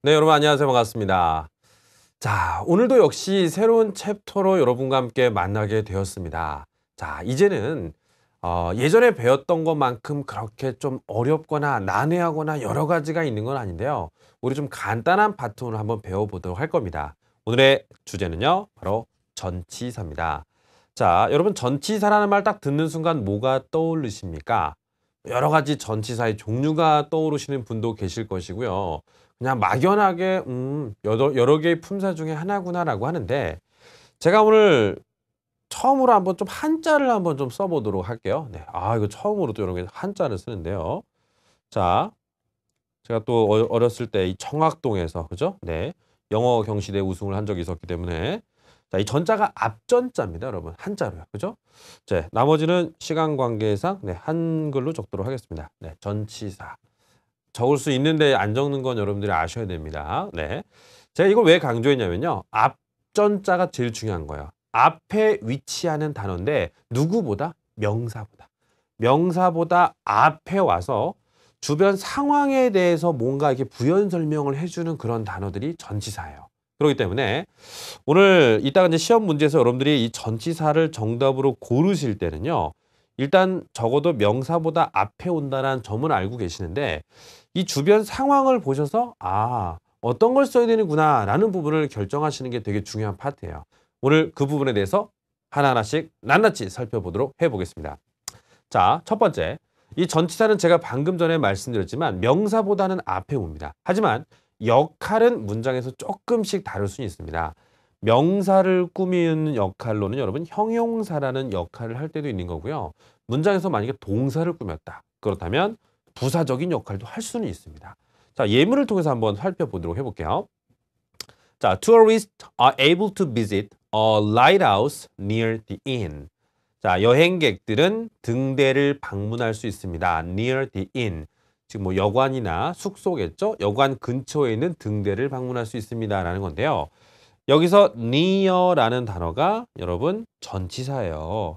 네, 여러분 안녕하세요. 반갑습니다. 자, 오늘도 역시 새로운 챕터로 여러분과 함께 만나게 되었습니다. 자, 이제는 예전에 배웠던 것만큼 그렇게 좀 어렵거나 난해하거나 여러 가지가 있는 건 아닌데요. 우리 좀 간단한 파트를 한번 배워보도록 할 겁니다. 오늘의 주제는요, 바로 전치사입니다. 자, 여러분 전치사라는 말 딱 듣는 순간 뭐가 떠오르십니까? 여러 가지 전치사의 종류가 떠오르시는 분도 계실 것이고요. 그냥 막연하게 여러 개의 품사 중에 하나구나라고 하는데 제가 오늘 처음으로 한번 좀 한자를 한번 좀 써보도록 할게요. 네, 이거 처음으로 또 이런 한자를 쓰는데요. 자, 제가 또 어렸을 때 이 청학동에서 그죠? 네, 영어 경시대 우승을 한 적이 있었기 때문에 자, 이 전자가 앞전자입니다, 여러분. 한자로요, 그죠? 자, 나머지는 시간 관계상 네, 한글로 적도록 하겠습니다. 네, 전치사. 적을 수 있는데 안 적는 건 여러분들이 아셔야 됩니다. 네. 제가 이걸 왜 강조했냐면요. 앞전자가 제일 중요한 거예요. 앞에 위치하는 단어인데 누구보다? 명사보다. 명사보다 앞에 와서 주변 상황에 대해서 뭔가 이렇게 부연 설명을 해주는 그런 단어들이 전치사예요. 그렇기 때문에 오늘 이따가 이제 시험 문제에서 여러분들이 이 전치사를 정답으로 고르실 때는요. 일단 적어도 명사보다 앞에 온다는 점을 알고 계시는데 이 주변 상황을 보셔서 어떤 걸 써야 되는구나 라는 부분을 결정하시는 게 되게 중요한 파트예요. 오늘 그 부분에 대해서 하나하나씩 낱낱이 살펴보도록 해보겠습니다. 자, 첫 번째. 이 전치사는 제가 방금 전에 말씀드렸지만 명사보다는 앞에 옵니다. 하지만 역할은 문장에서 조금씩 다를 수 있습니다. 명사를 꾸미는 역할로는 여러분 형용사라는 역할을 할 때도 있는 거고요. 문장에서 만약에 동사를 꾸몄다. 그렇다면 부사적인 역할도 할 수는 있습니다. 자, 예문을 통해서 한번 살펴보도록 해볼게요. 자, tourists are able to visit a lighthouse near the inn. 자, 여행객들은 등대를 방문할 수 있습니다. near the inn. 지금 뭐 여관이나 숙소겠죠? 여관 근처에 있는 등대를 방문할 수 있습니다. 라는 건데요. 여기서 near라는 단어가 여러분 전치사예요.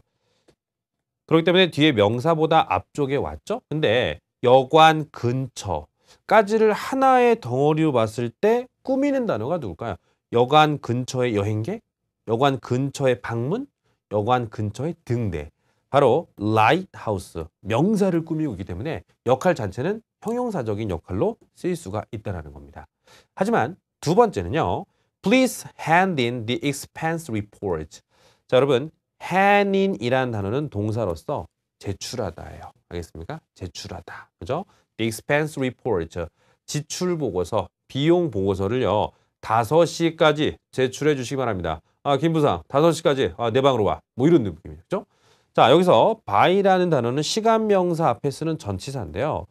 그렇기 때문에 뒤에 명사보다 앞쪽에 왔죠? 근데 여관 근처까지를 하나의 덩어리로 봤을 때 꾸미는 단어가 누굴까요? 여관 근처의 여행객, 여관 근처의 방문, 여관 근처의 등대. 바로 lighthouse, 명사를 꾸미고 있기 때문에 역할 자체는 형용사적인 역할로 쓰일 수가 있다는 겁니다. 하지만 두 번째는요. Please hand in the expense report. 자, 여러분 hand in이라는 단어는 동사로서 제출하다예요. 알겠습니까? 제출하다. 그죠? The expense report. 지출 보고서, 비용 보고서를요. 5시까지 제출해 주시기 바랍니다. 김 부상 5시까지 내 방으로 와. 뭐 이런 느낌이죠. 그죠? 자, 여기서 by라는 단어는 시간 명사 앞에 쓰는 전치사인데요.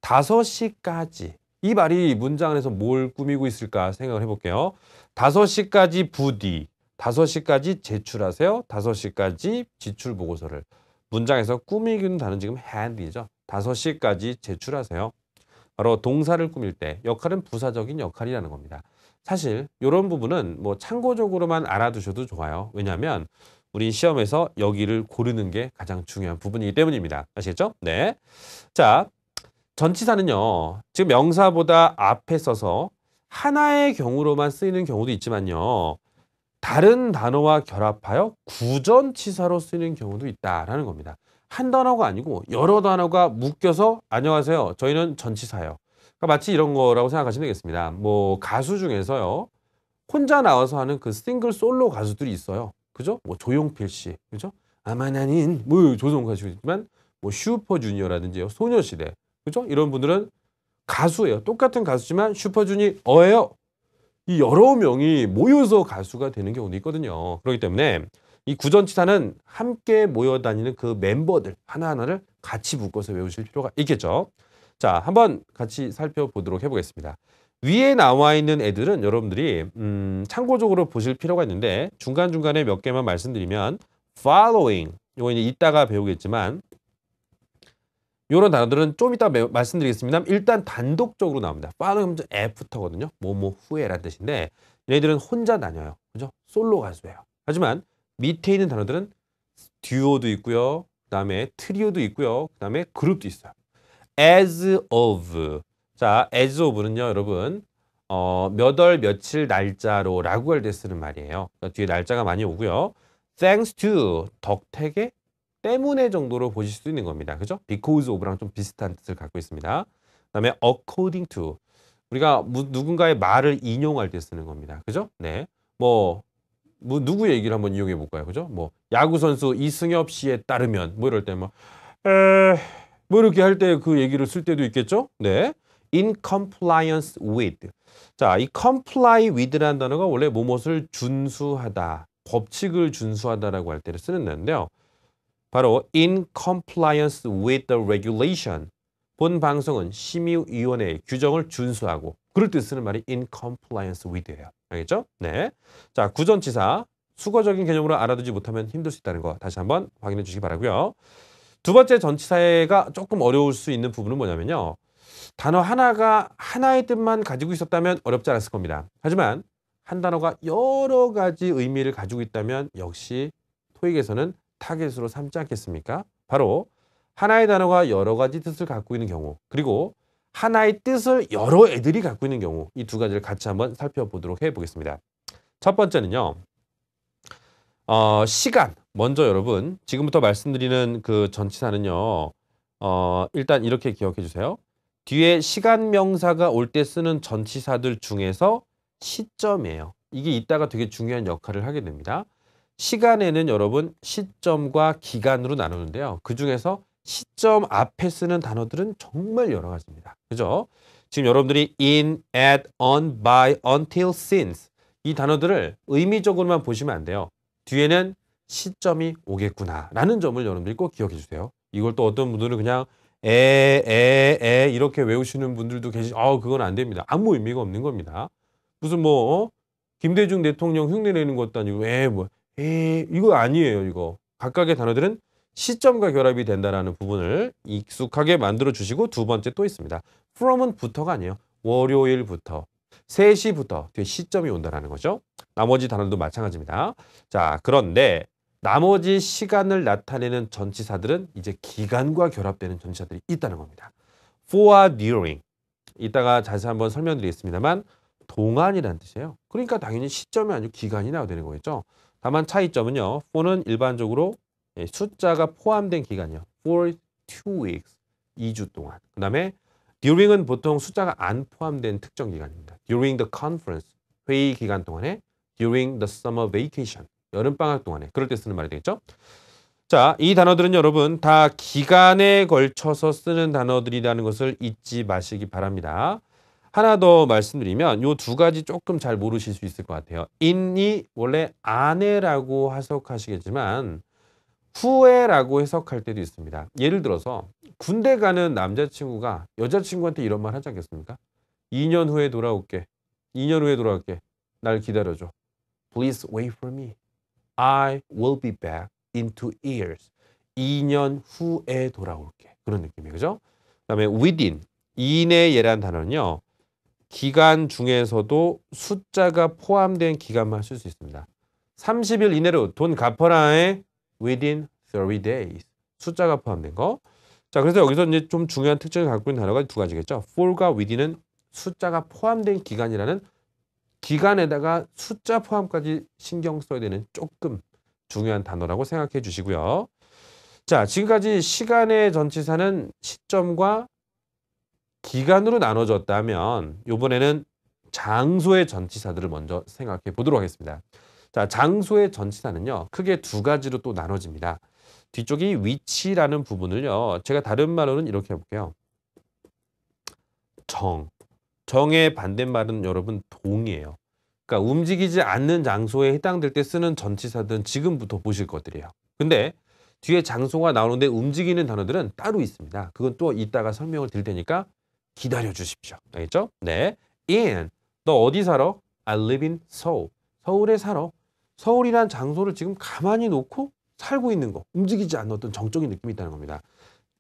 5시까지. 이 말이 문장 안에서 뭘 꾸미고 있을까 생각을 해볼게요. 5시까지 부디, 5시까지 제출하세요. 5시까지 지출 보고서를. 문장에서 꾸미기는 단어는 지금 hand이죠. 5시까지 제출하세요. 바로 동사를 꾸밀 때 역할은 부사적인 역할이라는 겁니다. 사실 이런 부분은 뭐 참고적으로만 알아두셔도 좋아요. 왜냐하면 우리 시험에서 여기를 고르는 게 가장 중요한 부분이기 때문입니다. 아시겠죠? 네. 자, 전치사는요. 지금 명사보다 앞에 써서 하나의 경우로만 쓰이는 경우도 있지만요. 다른 단어와 결합하여 구전치사로 쓰이는 경우도 있다라는 겁니다. 한 단어가 아니고 여러 단어가 묶여서 안녕하세요. 저희는 전치사예요. 그러니까 마치 이런 거라고 생각하시면 되겠습니다. 뭐 가수 중에서요. 혼자 나와서 하는 그 싱글 솔로 가수들이 있어요. 그죠? 뭐 조용필 씨. 그죠? 아마 나는 뭐 조성 가수지만 뭐 슈퍼주니어라든지요. 소녀시대. 그죠? 이런 분들은 가수예요. 똑같은 가수지만 슈퍼주니어예요. 이 여러 명이 모여서 가수가 되는 경우도 있거든요. 그렇기 때문에 이 구전치사는 함께 모여 다니는 그 멤버들 하나하나를 같이 묶어서 외우실 필요가 있겠죠. 자, 한번 같이 살펴보도록 해보겠습니다. 위에 나와 있는 애들은 여러분들이 참고적으로 보실 필요가 있는데 중간중간에 몇 개만 말씀드리면 following, 이거 이제 이따가 배우겠지만 이런 단어들은 좀 이따 말씀드리겠습니다. 일단 단독적으로 나옵니다. following 애프터거든요. 뭐뭐 후에라는 뜻인데 얘네들은 혼자 다녀요. 그죠? 솔로 가수예요. 하지만 밑에 있는 단어들은 듀오도 있고요. 그다음에 트리오도 있고요. 그다음에 그룹도 있어요. as of. 자, as of는요, 여러분. 몇 월 며칠 날짜로 라고 할 때 쓰는 말이에요. 그러니까 뒤에 날짜가 많이 오고요. thanks to 덕택에 때문에 정도로 보실 수 있는 겁니다. 그죠? because of랑 좀 비슷한 뜻을 갖고 있습니다. 그다음에 according to 우리가 누군가의 말을 인용할 때 쓰는 겁니다. 그죠? 네. 누구 얘기를 한번 이용해 볼까요? 그죠? 야구 선수 이승엽 씨에 따르면 이럴 때 이렇게 할 때 그 얘기를 쓸 때도 있겠죠? 네. in compliance with. 자, 이 comply with라는 단어가 원래 무엇을 준수하다, 법칙을 준수하다라고 할 때를 쓰는 단어인데요. 바로 in compliance with the regulation. 본 방송은 심의위원회의 규정을 준수하고 그럴 때 쓰는 말이 in compliance with예요. 알겠죠? 네. 자, 구전치사 수거적인 개념으로 알아두지 못하면 힘들 수 있다는 거 다시 한번 확인해 주시기 바라고요. 두 번째 전치사가 조금 어려울 수 있는 부분은 뭐냐면요. 단어 하나가 하나의 뜻만 가지고 있었다면 어렵지 않았을 겁니다. 하지만 한 단어가 여러 가지 의미를 가지고 있다면 역시 토익에서는 타겟으로 삼지 않겠습니까? 바로 하나의 단어가 여러 가지 뜻을 갖고 있는 경우 그리고 하나의 뜻을 여러 애들이 갖고 있는 경우 이 두 가지를 같이 한번 살펴보도록 해보겠습니다. 첫 번째는요. 시간. 먼저 여러분 지금부터 말씀드리는 그 전치사는요. 일단 이렇게 기억해 주세요. 뒤에 시간 명사가 올 때 쓰는 전치사들 중에서 시점이에요. 이게 이따가 되게 중요한 역할을 하게 됩니다. 시간에는 여러분 시점과 기간으로 나누는데요. 그중에서 시점 앞에 쓰는 단어들은 정말 여러 가지입니다. 그죠? 지금 여러분들이 in, at, on, by, until, since 이 단어들을 의미적으로만 보시면 안 돼요. 뒤에는 시점이 오겠구나 라는 점을 여러분들이 꼭 기억해 주세요. 이걸 또 어떤 분들은 그냥 이렇게 외우시는 분들도 그건 안 됩니다. 아무 의미가 없는 겁니다. 무슨 김대중 대통령 흉내내는 것도 아니고 이거 아니에요. 이거 각각의 단어들은 시점과 결합이 된다라는 부분을 익숙하게 만들어 주시고 두 번째 또 있습니다. from은 부터가 아니에요. 월요일부터 3시부터 뒤에 시점이 온다라는 거죠. 나머지 단어도 마찬가지입니다. 자, 그런데 나머지 시간을 나타내는 전치사들은 이제 기간과 결합되는 전치사들이 있다는 겁니다. for, during. 이따가 자세히 한번 설명드리겠습니다만 동안이라는 뜻이에요. 그러니까 당연히 시점이 아니고 기간이 나와야 되는 거겠죠. 다만 차이점은요. for는 일반적으로 숫자가 포함된 기간이요. for 2 weeks, 2주 동안. 그 다음에 during은 보통 숫자가 안 포함된 특정 기간입니다. during the conference, 회의 기간 동안에 during the summer vacation, 여름방학 동안에 그럴 때 쓰는 말이 되겠죠. 자, 이 단어들은 여러분 다 기간에 걸쳐서 쓰는 단어들이라는 것을 잊지 마시기 바랍니다. 하나 더 말씀드리면 이 두 가지 조금 잘 모르실 수 있을 것 같아요. in이 원래 안에라고 해석하시겠지만 후에라고 해석할 때도 있습니다. 예를 들어서 군대 가는 남자친구가 여자친구한테 이런 말 하지 않겠습니까? 2년 후에 돌아올게. 2년 후에 돌아올게. 날 기다려줘. Please wait for me. I will be back in 2 years. 2년 후에 돌아올게. 그런 느낌이에요. 그죠? 그 다음에 within. 이내에라는 단어는요. 기간 중에서도 숫자가 포함된 기간만 쓸 수 있습니다. 30일 이내로 돈 갚아라에 within 30 days. 숫자가 포함된 거. 자, 그래서 여기서 이제 좀 중요한 특징을 갖고 있는 단어가 두 가지겠죠. for과 within은 숫자가 포함된 기간이라는 기간에다가 숫자 포함까지 신경 써야 되는 조금 중요한 단어라고 생각해 주시고요. 자, 지금까지 시간의 전치사는 시점과 기간으로 나눠졌다면 이번에는 장소의 전치사들을 먼저 생각해 보도록 하겠습니다. 자, 장소의 전치사는요. 크게 두 가지로 또 나눠집니다. 뒤쪽이 위치라는 부분을요. 제가 다른 말로는 이렇게 해볼게요. 정의 반대말은 여러분 동이에요. 그러니까 움직이지 않는 장소에 해당될 때 쓰는 전치사들은 지금부터 보실 것들이에요. 근데 뒤에 장소가 나오는데 움직이는 단어들은 따로 있습니다. 그건 또 이따가 설명을 드릴 테니까 기다려 주십시오. 알겠죠? 네. 너 어디 살아? I live in Seoul. 서울에 살아. 서울이란 장소를 지금 가만히 놓고 살고 있는 거. 움직이지 않는 어떤 정적인 느낌이 있다는 겁니다.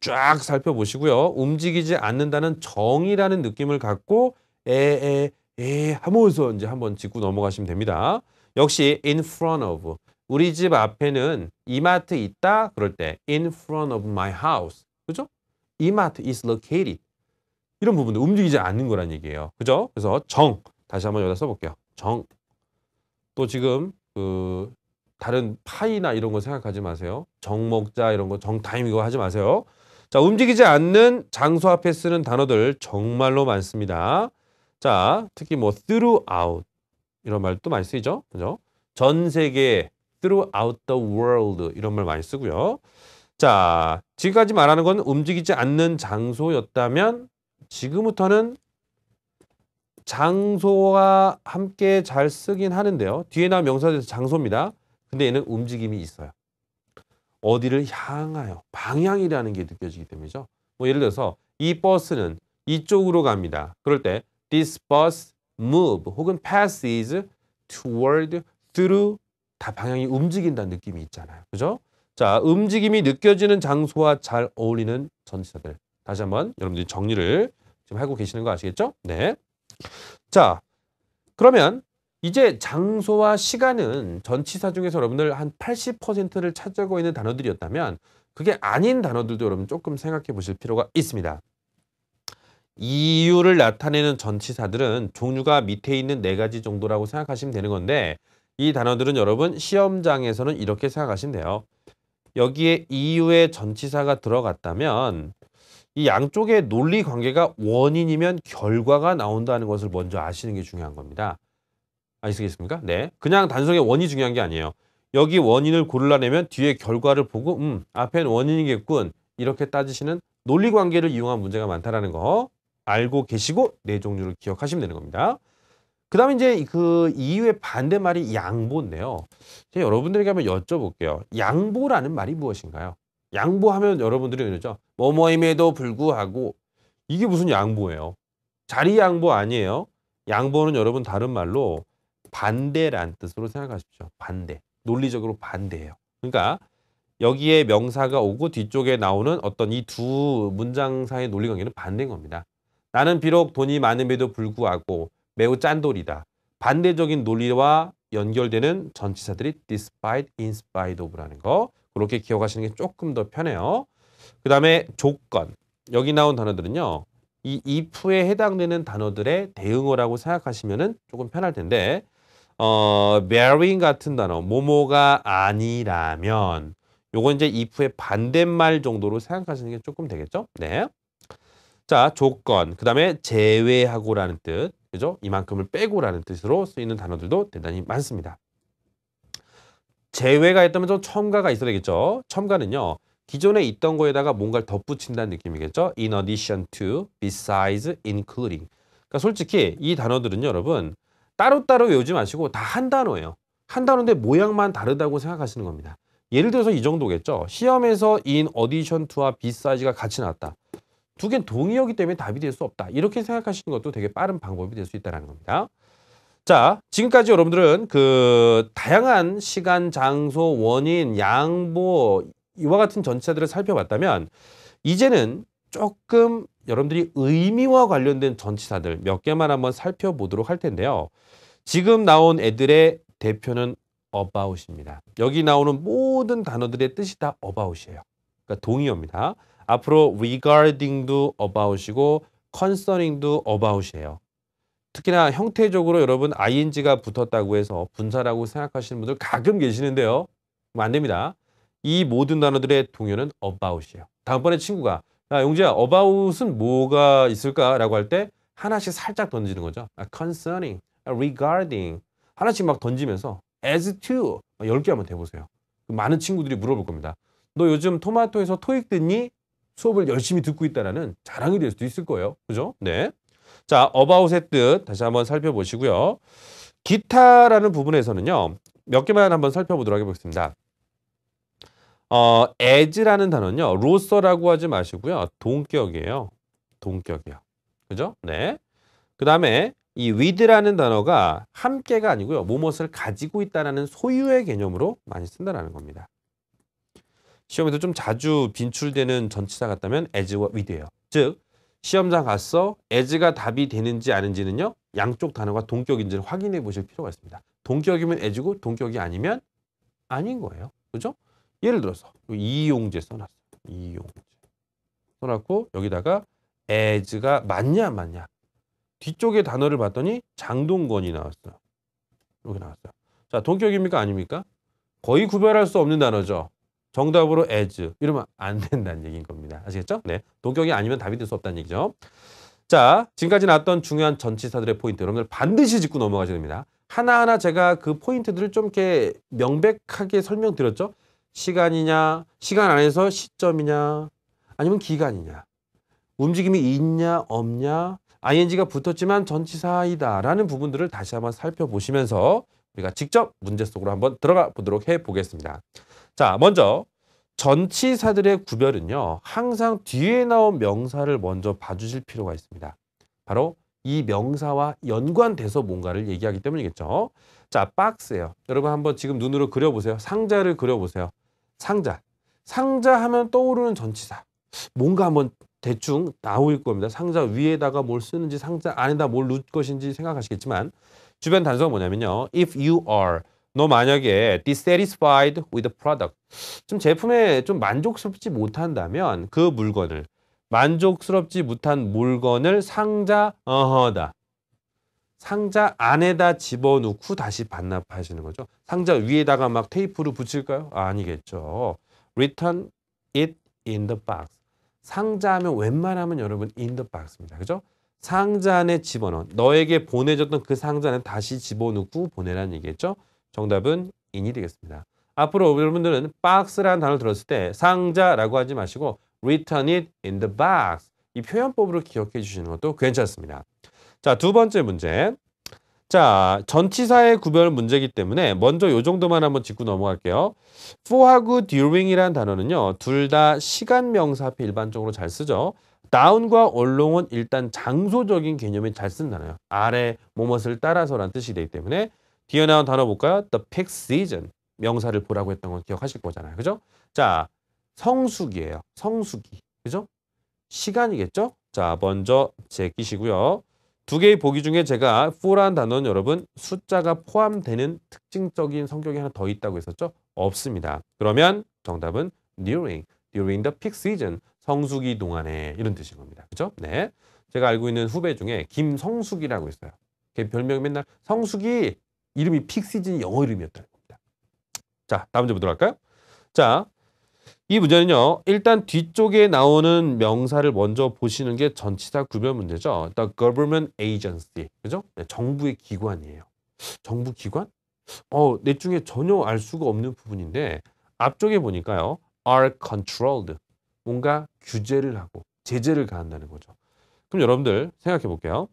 쫙 살펴보시고요. 움직이지 않는다는 정이라는 느낌을 갖고 하면서 이제 한번 짚고 넘어가시면 됩니다. 역시 in front of. 우리 집 앞에는 이마트 있다. 그럴 때 in front of my house. 그죠? 이마트 is located. 이런 부분도 움직이지 않는 거란 얘기예요. 그죠? 그래서 다시 한번 여기다 써볼게요. 정. 또 지금 그 다른 파이나 이런 거 생각하지 마세요. 정목자 이런 거 정타임 이거 하지 마세요. 자, 움직이지 않는 장소 앞에 쓰는 단어들 정말로 많습니다. 자, 특히 뭐 throughout 이런 말도 많이 쓰이죠. 그죠? 전 세계 throughout the world 이런 말 많이 쓰고요. 자, 지금까지 말하는 건 움직이지 않는 장소였다면 지금부터는 장소와 함께 잘 쓰긴 하는데요. 뒤에 나온 명사에서 장소입니다. 근데 얘는 움직임이 있어요. 어디를 향하여 방향이라는 게 느껴지기 때문이죠. 뭐 예를 들어서 이 버스는 이쪽으로 갑니다. 그럴 때 this bus move 혹은 passes toward, through 다 방향이 움직인다는 느낌이 있잖아요. 그죠? 자, 움직임이 느껴지는 장소와 잘 어울리는 전치사들. 다시 한번 여러분들이 정리를 지금 하고 계시는 거 아시겠죠? 네. 자, 그러면 이제 장소와 시간은 전치사 중에서 여러분들 한 80%를 차지하고 있는 단어들이었다면 그게 아닌 단어들도 여러분 조금 생각해 보실 필요가 있습니다. 이유를 나타내는 전치사들은 종류가 밑에 있는 4가지 정도라고 생각하시면 되는 건데 이 단어들은 여러분 시험장에서는 이렇게 생각하시면 돼요. 여기에 이유의 전치사가 들어갔다면 이 양쪽의 논리 관계가 원인이면 결과가 나온다는 것을 먼저 아시는 게 중요한 겁니다. 아시겠습니까? 네. 그냥 단순하게 원이 중요한 게 아니에요. 여기 원인을 골라내면 뒤에 결과를 보고 앞에는 원인이겠군. 이렇게 따지시는 논리 관계를 이용한 문제가 많다라는 거 알고 계시고 네 종류를 기억하시면 되는 겁니다. 그 다음에 이제 그 이유의 반대말이 양보인데요. 제가 여러분들에게 한번 여쭤볼게요. 양보라는 말이 무엇인가요? 양보하면 여러분들이 그러죠. 뭐뭐임에도 불구하고 이게 무슨 양보예요? 자리 양보 아니에요. 양보는 여러분 다른 말로 반대란 뜻으로 생각하십시오. 반대. 논리적으로 반대예요. 그러니까 여기에 명사가 오고 뒤쪽에 나오는 어떤 이 두 문장 사이의 논리 관계는 반대인 겁니다. 나는 비록 돈이 많음에도 불구하고 매우 짠돌이다. 반대적인 논리와 연결되는 전치사들이 despite, in spite of라는 거. 그렇게 기억하시는 게 조금 더 편해요. 그 다음에 조건. 여기 나온 단어들은요. 이 if에 해당되는 단어들의 대응어라고 생각하시면 조금 편할 텐데 bearing 같은 단어, 뭐뭐가 아니라면 요건 이제 if의 반대말 정도로 생각하시는 게 조금 되겠죠? 네. 자, 조건. 그 다음에 제외하고라는 뜻. 그죠? 이만큼을 빼고라는 뜻으로 쓰이는 단어들도 대단히 많습니다. 제외가 있다면 좀 첨가가 있어야 되겠죠? 첨가는요. 기존에 있던 거에다가 뭔가를 덧붙인다는 느낌이겠죠? In addition to, besides, including. 그러니까 솔직히 이 단어들은요, 여러분 따로따로 외우지 마시고 다 한 단어예요. 한 단어인데 모양만 다르다고 생각하시는 겁니다. 예를 들어서 이 정도겠죠? 시험에서 in addition to와 beside가 같이 나왔다. 두 개는 동의어기 때문에 답이 될 수 없다. 이렇게 생각하시는 것도 되게 빠른 방법이 될 수 있다는 겁니다. 자, 지금까지 여러분들은 그 다양한 시간, 장소, 원인, 양보 이와 같은 전치사들을 살펴봤다면 이제는 조금 여러분들이 의미와 관련된 전치사들 몇 개만 한번 살펴보도록 할 텐데요. 지금 나온 애들의 대표는 about입니다. 여기 나오는 모든 단어들의 뜻이 다 about이에요. 그러니까 동의어입니다. 앞으로 regarding도 about이고 concerning도 about이에요. 특히나 형태적으로 여러분 ing가 붙었다고 해서 분사라고 생각하시는 분들 가끔 계시는데요. 안 됩니다. 이 모든 단어들의 동요는 about이에요. 다음번에 친구가 야, 용지야, about은 뭐가 있을까라고 할 때 하나씩 살짝 던지는 거죠. concerning, regarding 하나씩 막 던지면서 as to 10개 한번 대보세요. 많은 친구들이 물어볼 겁니다. 너 요즘 토마토에서 토익 듣니? 수업을 열심히 듣고 있다라는 자랑이 될 수도 있을 거예요. 그죠? 네. 자, about의 뜻 다시 한번 살펴보시고요. 기타라는 부분에서는요. 몇 개만 한번 살펴보도록 하겠습니다. as라는 단어는요. 로서라고 하지 마시고요. 동격이에요. 동격이요. 그죠? 네. 그 다음에 이 with라는 단어가 함께가 아니고요. 무엇을 가지고 있다는 소유의 개념으로 많이 쓴다는 겁니다. 시험에서 좀 자주 빈출되는 전치사 같다면 as와 with예요. 즉 시험장 갔어. as가 답이 되는지 아닌지는요. 양쪽 단어가 동격인지를 확인해 보실 필요가 있습니다. 동격이면 as고 동격이 아니면 아닌 거예요. 그죠? 예를 들어서 이용재 써놨어. 이용재 써놨고 여기다가 as가 맞냐 안 맞냐. 뒤쪽에 단어를 봤더니 장동건이 나왔어요. 이렇게 나왔어요. 자, 동격입니까? 아닙니까? 거의 구별할 수 없는 단어죠. 정답으로 as. 이러면 안 된다는 얘기인 겁니다. 아시겠죠? 네. 동격이 아니면 답이 될 수 없다는 얘기죠. 자, 지금까지 나왔던 중요한 전치사들의 포인트. 여러분들 반드시 짚고 넘어가셔야 됩니다. 하나하나 제가 그 포인트들을 좀 이렇게 명백하게 설명드렸죠. 시간이냐, 시간 안에서 시점이냐, 아니면 기간이냐, 움직임이 있냐, 없냐, ing가 붙었지만 전치사이다 라는 부분들을 다시 한번 살펴보시면서 우리가 직접 문제 속으로 한번 들어가 보도록 해보겠습니다. 자, 먼저 전치사들의 구별은요. 항상 뒤에 나온 명사를 먼저 봐주실 필요가 있습니다. 바로 이 명사와 연관돼서 뭔가를 얘기하기 때문이겠죠. 자, 박스예요. 여러분 한번 지금 눈으로 그려보세요. 상자를 그려보세요. 상자. 상자 하면 떠오르는 전치사. 뭔가 한번 대충 나올 겁니다. 상자 위에다가 뭘 쓰는지 상자 안에다 뭘 넣을 것인지 생각하시겠지만 주변 단서가 뭐냐면요. If you are 너 만약에 dissatisfied with the product 좀 제품에 좀 만족스럽지 못한다면 그 물건을 만족스럽지 못한 물건을 상자 어허다 상자 안에다 집어넣고 다시 반납하시는 거죠. 상자 위에다가 막 테이프로 붙일까요? 아니겠죠. Return it in the box. 상자 하면 웬만하면 여러분 in the box입니다. 그죠? 상자 안에 집어넣은 너에게 보내줬던 그 상자 안에 다시 집어넣고 보내라는 얘기겠죠. 정답은 in이 되겠습니다. 앞으로 여러분들은 box라는 단어를 들었을 때 상자라고 하지 마시고 return it in the box 이 표현법으로 기억해 주시는 것도 괜찮습니다. 자, 두 번째 문제. 자, 전치사의 구별 문제이기 때문에 먼저 요 정도만 한번 짚고 넘어갈게요. for하고 during이라는 단어는요. 둘 다 시간 명사 앞에 일반적으로 잘 쓰죠. down과 along은 일단 장소적인 개념에 잘 쓴 단어예요. 아래 뭐뭇을 따라서라는 뜻이 되기 때문에 뒤에 나온 단어 볼까요? The peak season. 명사를 보라고 했던 건 기억하실 거잖아요. 그죠? 자, 성수기예요. 성수기. 그죠? 시간이겠죠? 자, 먼저 제끼시고요. 두 개의 보기 중에 제가 for라는 단어는 여러분 숫자가 포함되는 특징적인 성격이 하나 더 있다고 했었죠? 없습니다. 그러면 정답은 during the peak season. 성수기 동안에 이런 뜻인 겁니다. 그죠? 네. 제가 알고 있는 후배 중에 김성숙이라고 있어요. 걔 별명이 맨날 성숙이 이름이 픽 시즌 영어 이름이었다는 겁니다. 자, 다음 문제 보도록 할까요? 자, 이 문제는요. 일단 뒤쪽에 나오는 명사를 먼저 보시는 게 전치사 구별 문제죠. The government agency. 그죠? 네, 정부의 기관이에요. 정부 기관? 내 중에 전혀 알 수가 없는 부분인데 앞쪽에 보니까요. are controlled. 뭔가 규제를 하고 제재를 가한다는 거죠. 그럼 여러분들 생각해 볼게요.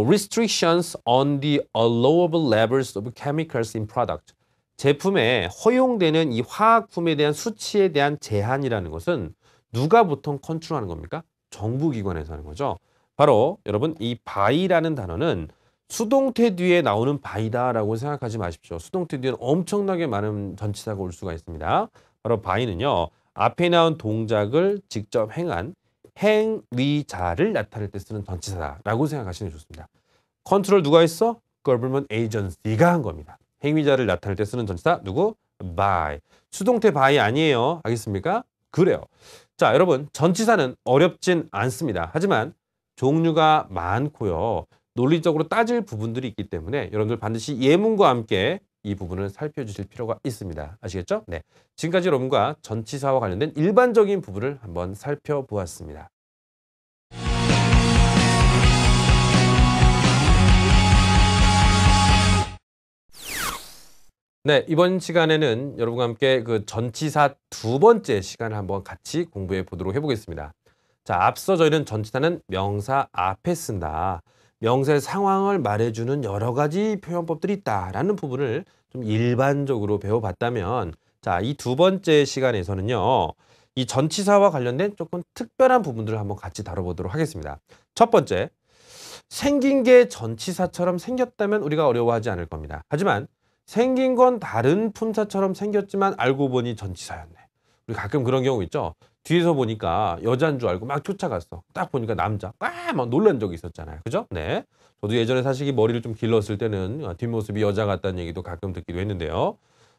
Restrictions on the allowable levels of chemicals in product. 제품에 허용되는 이 화학품에 대한 수치에 대한 제한이라는 것은 누가 보통 컨트롤하는 겁니까? 정부기관에서 하는 거죠. 바로 여러분 이 by라는 단어는 수동태 뒤에 나오는 by다라고 생각하지 마십시오. 수동태 뒤에는 엄청나게 많은 전치사가 올 수가 있습니다. 바로 by는요. 앞에 나온 동작을 직접 행한 행위자를 나타낼 때 쓰는 전치사라고 생각하시는 게 좋습니다. 컨트롤 누가 했어? government agency가 한 겁니다. 행위자를 나타낼 때 쓰는 전치사 누구? by. 수동태 by 아니에요. 알겠습니까? 그래요. 자, 여러분 전치사는 어렵진 않습니다. 하지만 종류가 많고요. 논리적으로 따질 부분들이 있기 때문에 여러분들 반드시 예문과 함께 이 부분을 살펴주실 필요가 있습니다. 아시겠죠? 네. 지금까지 여러분과 전치사와 관련된 일반적인 부분을 한번 살펴보았습니다. 네, 이번 시간에는 여러분과 함께 그 전치사 두 번째 시간을 한번 같이 공부해 보도록 해보겠습니다. 자, 앞서 저희는 전치사는 명사 앞에 쓴다. 명사의 상황을 말해주는 여러 가지 표현법들이 있다라는 부분을 좀 일반적으로 배워봤다면 자, 이 두 번째 시간에서는요. 이 전치사와 관련된 조금 특별한 부분들을 한번 같이 다뤄보도록 하겠습니다. 첫 번째, 생긴 게 전치사처럼 생겼다면 우리가 어려워하지 않을 겁니다. 하지만 생긴 건 다른 품사처럼 생겼지만 알고 보니 전치사였네. 우리 가끔 그런 경우 있죠. 뒤에서 보니까 여자인 줄 알고 막 쫓아갔어. 딱 보니까 남자. 막 놀란 적이 있었잖아요. 그죠? 네. 저도 예전에 사실 머리를 좀 길렀을 때는 뒷모습이 여자 같다는 얘기도 가끔 듣기도 했는데요.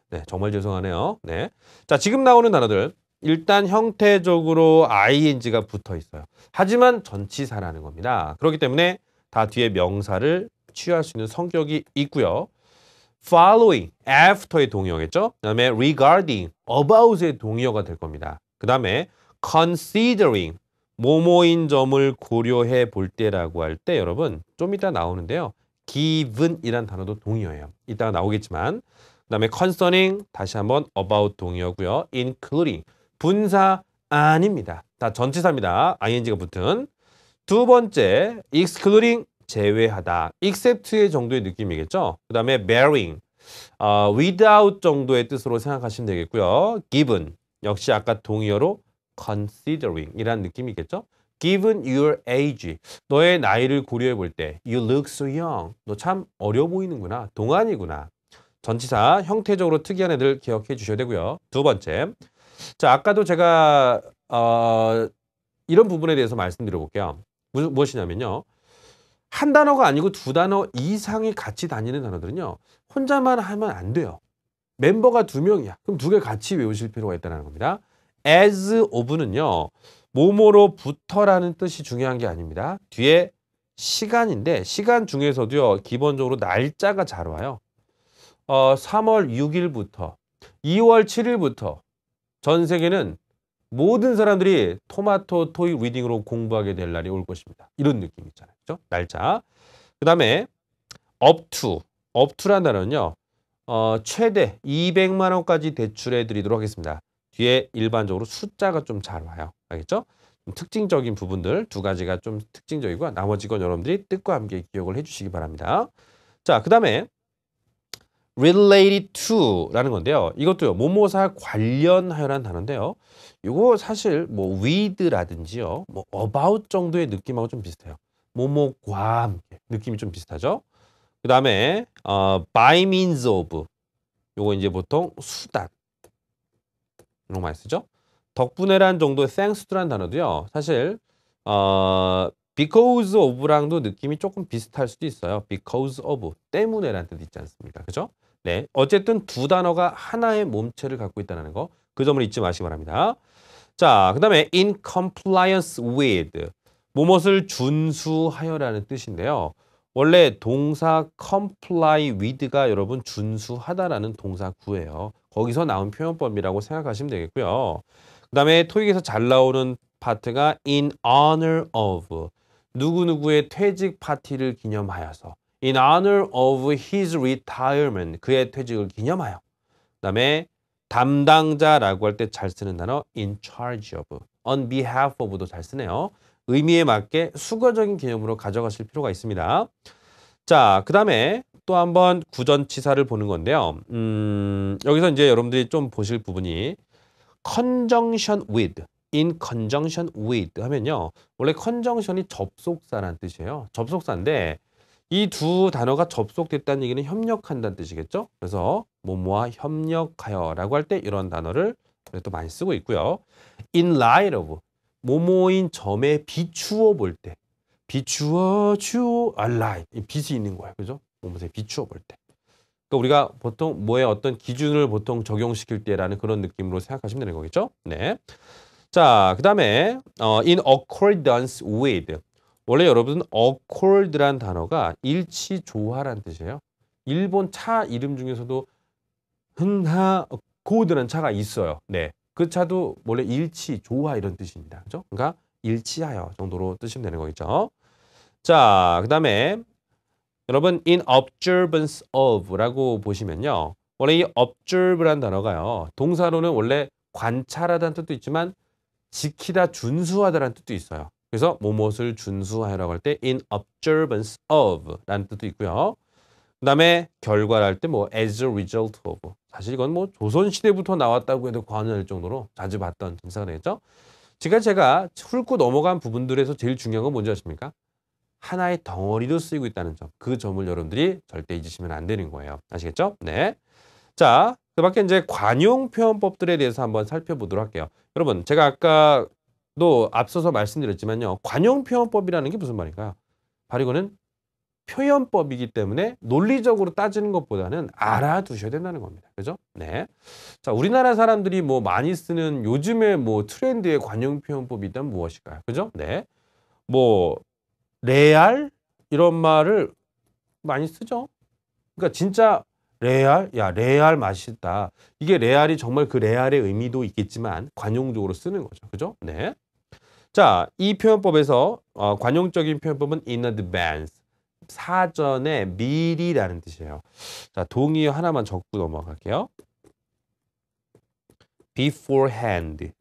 네, 정말 죄송하네요. 네. 자, 지금 나오는 단어들 일단 형태적으로 ing가 붙어 있어요. 하지만 전치사라는 겁니다. 그렇기 때문에 다 뒤에 명사를 취할 수 있는 성격이 있고요. following, after의 동의어겠죠? 그 다음에 regarding, about의 동의어가 될 겁니다. 그 다음에 considering, 뭐뭐인 점을 고려해 볼 때라고 할 때 여러분 좀 이따 나오는데요. given이란 단어도 동의어예요. 이따가 나오겠지만 그 다음에 concerning, 다시 한번 about 동의어고요. including, 분사 아닙니다. 다 전치사입니다. ing가 붙은. 두 번째, excluding, 제외하다. except의 정도의 느낌이겠죠. 그 다음에 bearing, without 정도의 뜻으로 생각하시면 되겠고요. given, 역시 아까 동의어로 considering 이란 느낌이겠죠. given your age, 너의 나이를 고려해 볼 때 you look so young, 너 참 어려 보이는구나, 동안이구나. 전치사 형태적으로 특이한 애들 기억해 주셔야 되고요. 두 번째, 자 아까도 제가 이런 부분에 대해서 말씀드려 볼게요. 무엇이냐면요. 한 단어가 아니고 두 단어 이상이 같이 다니는 단어들은요. 혼자만 하면 안 돼요. 멤버가 두 명이야. 그럼 두 개 같이 외우실 필요가 있다는 겁니다. as of는요. 뭐뭐로부터라는 뜻이 중요한 게 아닙니다. 뒤에 시간인데 시간 중에서도요. 기본적으로 날짜가 잘 와요. 3월 6일부터 2월 7일부터 전 세계는 모든 사람들이 토마토 토익 리딩으로 공부하게 될 날이 올 것입니다. 이런 느낌 있잖아요. 그렇죠? 날짜. 그 다음에 up to라는 단어는요. 최대 200만 원까지 대출해 드리도록 하겠습니다. 뒤에 일반적으로 숫자가 좀 잘 와요. 알겠죠? 특징적인 부분들 두 가지가 좀 특징적이고 나머지 건 여러분들이 뜻과 함께 기억을 해주시기 바랍니다. 자, 그 다음에 related to라는 건데요. 이것도요. 뭐뭐사 관련하여라는 단어인데요. 이거 사실 뭐 with라든지요. 뭐 about 정도의 느낌하고 좀 비슷해요. 뭐뭐과 함께 느낌이 좀 비슷하죠. 그 다음에 by means of 요거 이제 보통 수단 이런 거 많이 쓰죠. 덕분에란 정도의 thanks to라는 단어도요. 사실 because of랑도 느낌이 조금 비슷할 수도 있어요. because of 때문에라는 뜻 있지 않습니까? 그죠? 네, 어쨌든 두 단어가 하나의 몸체를 갖고 있다는 거, 그 점을 잊지 마시기 바랍니다. 자, 그 다음에 in compliance with, 무엇을 준수하여라는 뜻인데요. 원래 동사 comply with가 여러분 준수하다라는 동사 구예요. 거기서 나온 표현법이라고 생각하시면 되겠고요. 그 다음에 토익에서 잘 나오는 파트가 in honor of, 누구누구의 퇴직 파티를 기념하여서 in honor of his retirement, 그의 퇴직을 기념하여. 그 다음에 담당자라고 할 때 잘 쓰는 단어 in charge of, on behalf of도 잘 쓰네요. 의미에 맞게 수거적인 개념으로 가져가실 필요가 있습니다. 자, 그 다음에 또 한번 구전치사를 보는 건데요. 여기서 이제 여러분들이 좀 보실 부분이 conjunction with, in conjunction with 하면요. 원래 conjunction이 접속사라는 뜻이에요. 접속사인데 이 두 단어가 접속됐다는 얘기는 협력한다는 뜻이겠죠. 그래서 뭐뭐와 협력하여라고 할 때 이런 단어를 또 많이 쓰고 있고요. in light of, 뭐뭐인 점에 비추어 볼 때, 비추어 주어 light, 빛이 있는 거예요. 그죠? 뭐뭐에 비추어 볼 때. 그러니까 우리가 보통 뭐에 어떤 기준을 보통 적용시킬 때라는 그런 느낌으로 생각하시면 되는 거겠죠? 네. 자, 그 다음에 in accordance with, 원래 여러분 accord란 단어가 일치조화라는 뜻이에요. 일본 차 이름 중에서도 흔하 고드라는 차가 있어요. 네, 그 차도 원래 일치조화 이런 뜻입니다. 그죠? 그러니까 일치하여 정도로 뜨시면 되는 거겠죠. 자, 그 다음에 여러분 in observance of라고 보시면요. 원래 이 observe란 단어가요. 동사로는 원래 관찰하다는 뜻도 있지만 지키다, 준수하다라는 뜻도 있어요. 그래서 무엇을 준수하여라고 할 때 in observance of 라는 뜻도 있고요. 그 다음에 결과를 할 때 뭐 as a result of. 사실 이건 뭐 조선시대부터 나왔다고 해도 과언할 정도로 자주 봤던 동사가 되겠죠. 제가 훑고 넘어간 부분들에서 제일 중요한 건 뭔지 아십니까? 하나의 덩어리로 쓰이고 있다는 점. 그 점을 여러분들이 절대 잊으시면 안 되는 거예요. 아시겠죠? 네. 자, 그 밖에 이제 관용 표현법들에 대해서 한번 살펴보도록 할게요. 여러분, 제가 아까도 앞서서 말씀드렸지만요. 관용 표현법이라는 게 무슨 말인가요? 바로 이거는 표현법이기 때문에 논리적으로 따지는 것보다는 알아두셔야 된다는 겁니다. 그죠? 네. 자, 우리나라 사람들이 뭐 많이 쓰는 요즘에 뭐 트렌드의 관용 표현법이 있다면 무엇일까요? 그죠? 네. 뭐 레알 이런 말을 많이 쓰죠. 그러니까 진짜 레알, 야 레알 맛있다. 이게 레알이 정말 그 레알의 의미도 있겠지만 관용적으로 쓰는 거죠. 그죠? 네. 자, 이 표현법에서 관용적인 표현법은 in advance. 사전에 미리라는 뜻이에요. 자, 동의 하나만 적고 넘어갈게요. beforehand.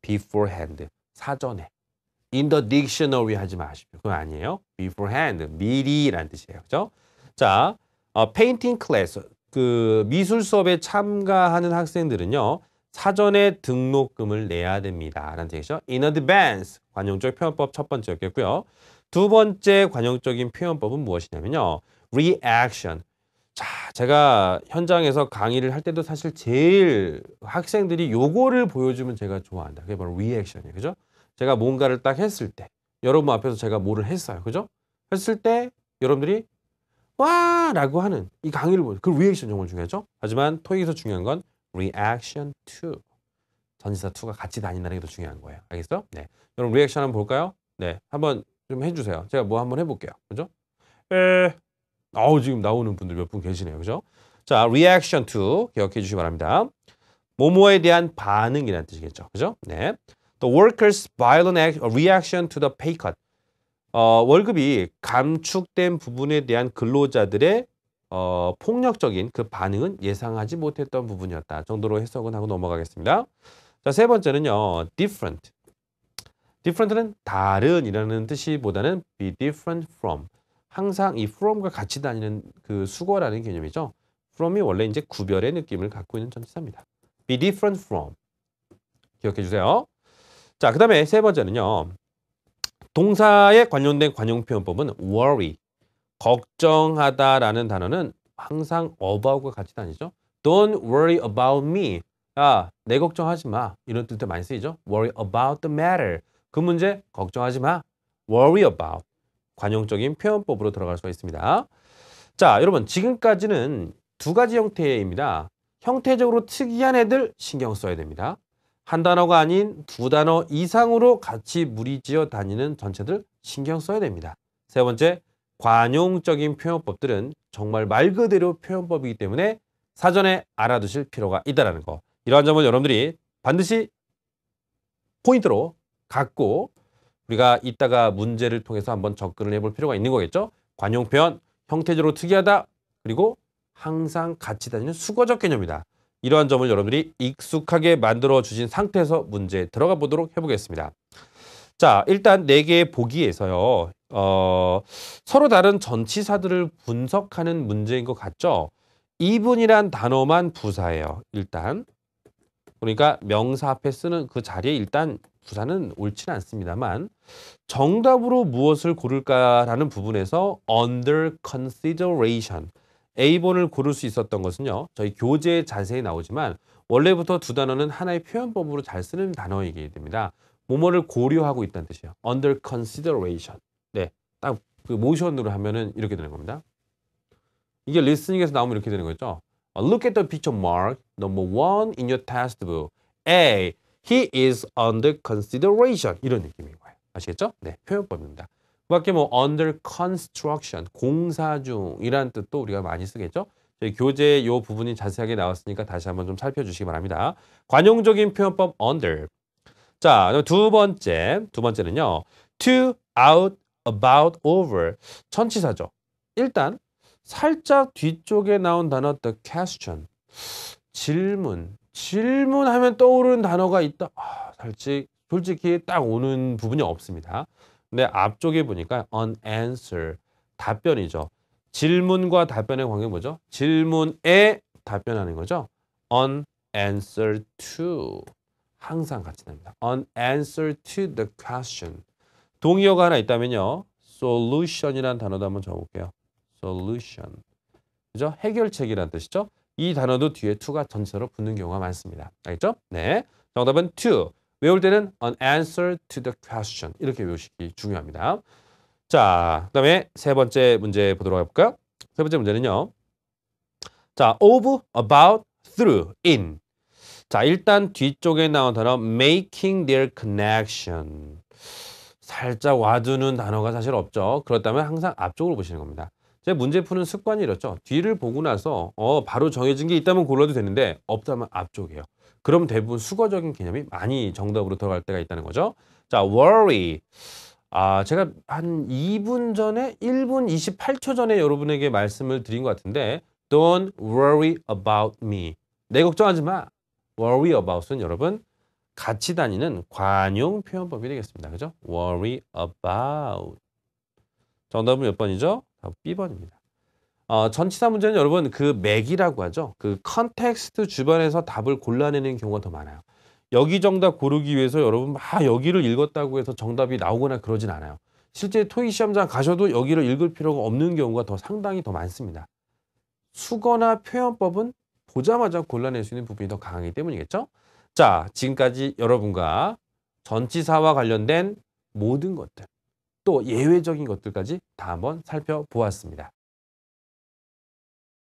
beforehand. 사전에. in the dictionary 하지 마십시오. 그건 아니에요. beforehand. 미리라는 뜻이에요. 그죠? 자, painting class. 그 미술 수업에 참가하는 학생들은요. 사전에 등록금을 내야 됩니다. 라는 뜻이죠. in advance. 관용적 표현법 첫 번째였겠고요. 두 번째 관용적인 표현법은 무엇이냐면요. reaction. 자, 제가 현장에서 강의를 할 때도 사실 제일 학생들이 요거를 보여주면 제가 좋아한다. 그게 바로 리액션이에요. 그죠? 제가 뭔가를 딱 했을 때 여러분 앞에서 제가 뭐를 했어요. 그죠? 했을 때 여러분들이 와! 라고 하는 이 강의를 보여요. 그 리액션 정말 중요하죠? 하지만 토익에서 중요한 건 reaction to. 전치사 to가 같이 다닌다는 게 더 중요한 거예요. 알겠어요? 네. 여러분 리액션 한번 볼까요? 네. 한번 좀 해주세요. 제가 뭐 한번 해볼게요. 그죠? 지금 나오는 분들 몇 분 계시네요. 그죠? 자, reaction to 기억해 주시기 바랍니다. 뭐뭐에 대한 반응이라는 뜻이겠죠. 그죠? 네. The workers' violent reaction to the pay cut. 월급이 감축된 부분에 대한 근로자들의 폭력적인 그 반응은 예상하지 못했던 부분이었다. 정도로 해석은 하고 넘어가겠습니다. 자, 세 번째는요. different. different는 다른이라는 뜻이보다는 be different from. 항상 이 from과 같이 다니는 그 수거라는 개념이죠. from이 원래 이제 구별의 느낌을 갖고 있는 전치사입니다. be different from. 기억해 주세요. 자, 그 다음에 세 번째는요. 동사에 관련된 관용 표현법은 worry. 걱정하다라는 단어는 항상 about과 같이 다니죠. Don't worry about me. 야, 내 걱정하지 마. 이런 뜻도 많이 쓰이죠. Worry about the matter. 그 문제 걱정하지 마. Worry about. 관용적인 표현법으로 들어갈 수가 있습니다. 자, 여러분 지금까지는 두 가지 형태입니다. 형태적으로 특이한 애들 신경 써야 됩니다. 한 단어가 아닌 두 단어 이상으로 같이 무리지어 다니는 전체들 신경 써야 됩니다. 세 번째, 관용적인 표현법들은 정말 말 그대로 표현법이기 때문에 사전에 알아두실 필요가 있다는 거. 이러한 점을 여러분들이 반드시 포인트로 갖고 우리가 이따가 문제를 통해서 한번 접근을 해볼 필요가 있는 거겠죠. 관용 표현, 형태적으로 특이하다, 그리고 항상 같이 다니는 수거적 개념이다. 이러한 점을 여러분들이 익숙하게 만들어 주신 상태에서 문제 들어가 보도록 해보겠습니다. 자, 일단 4개의 보기에서요. 서로 다른 전치사들을 분석하는 문제인 것 같죠? 이분이란 단어만 부사예요. 일단. 그러니까 명사 앞에 쓰는 그 자리에 일단 부사는 옳지는 않습니다만 정답으로 무엇을 고를까라는 부분에서 under consideration. A번을 고를 수 있었던 것은요. 저희 교재 자세히 나오지만 원래부터 두 단어는 하나의 표현법으로 잘 쓰는 단어이기 됩니다. 뭐뭐를 고려하고 있다는 뜻이에요. under consideration. 네, 딱 그 모션으로 하면은 이렇게 되는 겁니다. 이게 리스닝에서 나오면 이렇게 되는 거죠. Look at the picture mark number 1 in your textbook. A. He is under consideration. 이런 느낌인 거예요. 아시겠죠? 네, 표현법입니다. 그 밖에 뭐 under construction, 공사 중이라는 뜻도 우리가 많이 쓰겠죠? 저희 교재에 이 부분이 자세하게 나왔으니까 다시 한번 좀 살펴주시기 바랍니다. 관용적인 표현법 under. 자, 두 번째는요. to, out, about, over. 전치사죠. 일단 살짝 뒤쪽에 나온 단어 the question. 질문하면 떠오르는 단어가 있다. 솔직히 딱 오는 부분이 없습니다. 근데 앞쪽에 보니까 unanswer, 답변이죠. 질문과 답변의 관계는 뭐죠? 질문에 답변하는 거죠. unanswer to. 항상 같이 됩니다. unanswer to the question. 동의어가 하나 있다면요. solution이라는 단어도 한번 적어볼게요. solution. 그죠? 해결책이라는 뜻이죠. 이 단어도 뒤에 to가 전체로 붙는 경우가 많습니다. 알겠죠? 네. 정답은 to. 외울 때는 an answer to the question. 이렇게 외우시기 중요합니다. 자, 그다음에 세 번째 문제 보도록 해볼까요? 세 번째 문제는요. 자, of, about, through, in. 자, 일단 뒤쪽에 나온 단어 making their connection. 살짝 와두는 단어가 사실 없죠. 그렇다면 항상 앞쪽으로 보시는 겁니다. 제 문제 푸는 습관이 이렇죠. 뒤를 보고 나서 바로 정해진 게 있다면 골라도 되는데 없다면 앞쪽이에요. 그럼 대부분 수거적인 개념이 많이 정답으로 들어갈 때가 있다는 거죠. 자, worry. 제가 한 2분 전에 1분 28초 전에 여러분에게 말씀을 드린 것 같은데 Don't worry about me. 내 걱정하지 마. worry about은 여러분 같이 다니는 관용 표현법이 되겠습니다. 그죠? worry about. 정답은 몇 번이죠? B번입니다. 전치사 문제는 여러분 그 맥이라고 하죠. 그 컨텍스트 주변에서 답을 골라내는 경우가 더 많아요. 여기 정답 고르기 위해서 여러분 막 여기를 읽었다고 해서 정답이 나오거나 그러진 않아요. 실제 토익 시험장 가셔도 여기를 읽을 필요가 없는 경우가 상당히 더 많습니다. 수거나 표현법은 보자마자 골라낼 수 있는 부분이 더 강하기 때문이겠죠. 자, 지금까지 여러분과 전치사와 관련된 모든 것들, 또 예외적인 것들까지 다 한번 살펴보았습니다.